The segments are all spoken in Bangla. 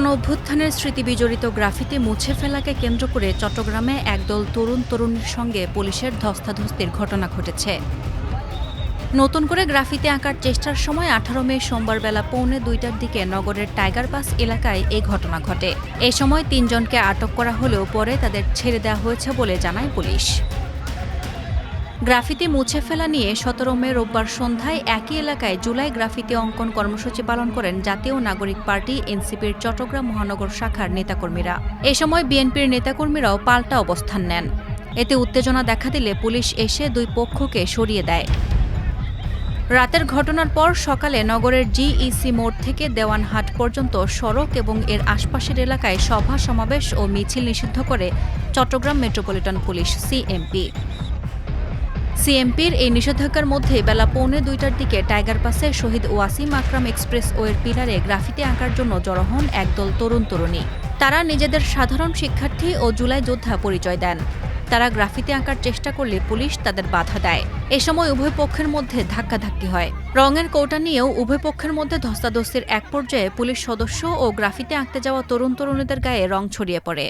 গণঅভ্যুত্থানের স্মৃতিবিজড়িত গ্রাফিতি মুছে ফেলাকে কেন্দ্র করে চট্টগ্রামে একদল তরুণীর সঙ্গে পুলিশের ধস্তাধস্তির ঘটনা ঘটেছে। নতুন করে গ্রাফিতি আঁকার চেষ্টার সময় ১৮ মে সোমবার বেলা ১:৩০টার দিকে নগরের টাইগার পাস এলাকায় এই ঘটনা ঘটে। এ সময় ৩ জনকে আটক করা হলেও পরে তাদের ছেড়ে দেওয়া হয়েছে বলে জানায় পুলিশ। গ্রাফিতি মুছে ফেলা নিয়ে ১৭ মে রোববার সন্ধ্যায় একই এলাকায় জুলাই গ্রাফিতি অঙ্কন কর্মসূচি পালন করেন জাতীয় নাগরিক পার্টি এনসিপির চট্টগ্রাম মহানগর শাখার নেতাকর্মীরা। এ সময় বিএনপির নেতাকর্মীরাও পাল্টা অবস্থান নেন। এতে উত্তেজনা দেখা দিলে পুলিশ এসে দুই পক্ষকে সরিয়ে দেয়। রাতের ঘটনার পর সকালে নগরের জিইসি মোড় থেকে দেওয়ানহাট পর্যন্ত সড়ক এবং এর আশপাশের এলাকায় সভা সমাবেশ ও মিছিল নিষিদ্ধ করে চট্টগ্রাম মেট্রোপলিটন পুলিশ সিএমপির এই নিষেধাজ্ঞার মধ্যে বেলা ১:৩০টার দিকে টাইগার পাসে শহীদ ওয়াসিম আকরাম এক্সপ্রেসওয়ের পিলারে গ্রাফিতি আঁকার জন্য জড়ো হন একদল তরুণী। তারা নিজেদের সাধারণ শিক্ষার্থী ও জুলাই যোদ্ধা পরিচয় দেন। তারা গ্রাফিতি আঁকার চেষ্টা করলে পুলিশ তাদের বাধা দেয়। এ সময় উভয় পক্ষের মধ্যে ধাক্কাধাক্কি হয়। রঙের কৌটা নিয়েও উভয় পক্ষের মধ্যে ধস্তাধস্তির এক পর্যায়ে পুলিশ সদস্য ও গ্রাফিতি আঁকতে যাওয়া তরুণীদের গায়ে রং ছড়িয়ে পড়ে।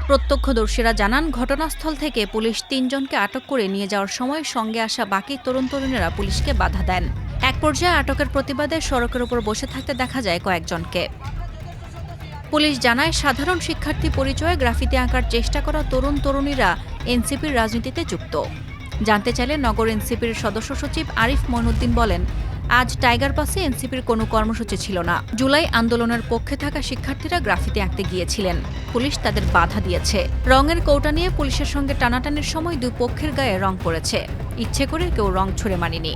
প্রত্যক্ষদর্শীরা জানান, ঘটনাস্থল থেকে পুলিশ ৩ জনকে আটক করে নিয়ে যাওয়ার সময় সঙ্গে আসা বাকি তরুণীরা পুলিশকে বাধা দেন। এক পর্যায়ে আটকের প্রতিবাদে সড়কের উপর বসে থাকতে দেখা যায় কয়েকজনকে। পুলিশ জানায়, সাধারণ শিক্ষার্থী পরিচয়ে গ্রাফিতি আঁকার চেষ্টা করা তরুণীরা এনসিপির রাজনীতিতে যুক্ত। জানতে চাইলে নগর এনসিপির সদস্য সচিব আরিফ মঈনুদ্দিন বলেন, আজ টাইগার পাসে এনসিপির কোনো কর্মসূচি ছিল না। জুলাই আন্দোলনের পক্ষে থাকা শিক্ষার্থীরা গ্রাফিতি আঁকতে গিয়েছিলেন। পুলিশ তাদের বাধা দিয়েছে। রঙের কৌটা নিয়ে পুলিশের সঙ্গে টানাটানির সময় দুই পক্ষের গায়ে রং পড়েছে। ইচ্ছে করে কেউ রং ছুড়ে মানেনি।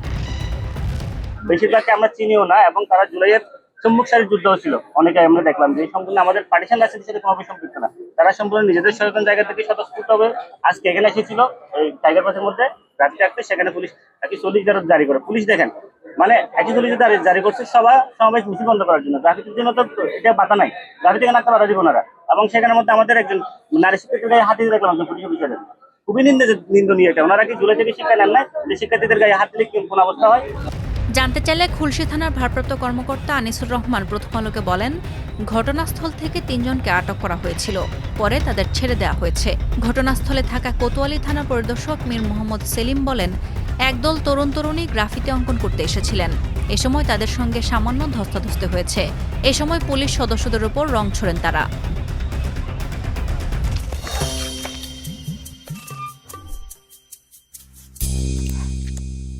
বেশিরভাগকে আমরা চিনিও না এবং তারা জুলাইয়ের সম্মুখ সারির যুদ্ধ ছিল। অনেকে আমরা দেখলাম যে সম্পূর্ণ আমাদের পার্টিশন রাজনীতির সাথে কোনো সম্পৃক্ত না। তারা সম্পূর্ণ নিজেদের সচেতন জায়গা থেকে স্বতঃস্ফূর্তভাবে আজকে এখানে এসেছিল এই টাইগার পাসের মধ্যে রাত্রি রাখতে। সেখানে পুলিশ একটি ৪০ জারি করে। পুলিশ দেখেন মানে একই ৪০ জারি করছে সমাবেশ মিছিল বন্ধ করার জন্য। গ্রাফিতির জন্য তো এটা বাধা নাই, গ্রাফিতি কেন একটা বাধা দিব না। এবং সেখানের মধ্যে আমাদের একজন নারী শিক্ষার্থীর গায়ে হাত দিয়ে দেখলাম একজন পুলিশ অফিসারের। খুবই নিন্দনীয় এটা। ওনারা কি জুলাই থেকে শিক্ষা নেন না যে শিক্ষার্থীদের গায়ে হাত দিলে কোন অবস্থা হয়? জানতে চাইলে খুলশী থানার ভারপ্রাপ্ত কর্মকর্তা আনিসুর রহমান প্রথম আলোকে বলেন, ঘটনাস্থল থেকে ৩ জনকে আটক করা হয়েছিল, পরে তাদের ছেড়ে দেওয়া হয়েছে। ঘটনাস্থলে থাকা কোতোয়ালি থানার পরিদর্শক মীর মোহাম্মদ সেলিম বলেন, একদল তরুণী গ্রাফিতি অঙ্কন করতে এসেছিলেন। এ সময় তাদের সঙ্গে সামান্য ধস্তাধস্তি হয়েছে। এ সময় পুলিশ সদস্যদের উপর রং ছোড়েন তারা।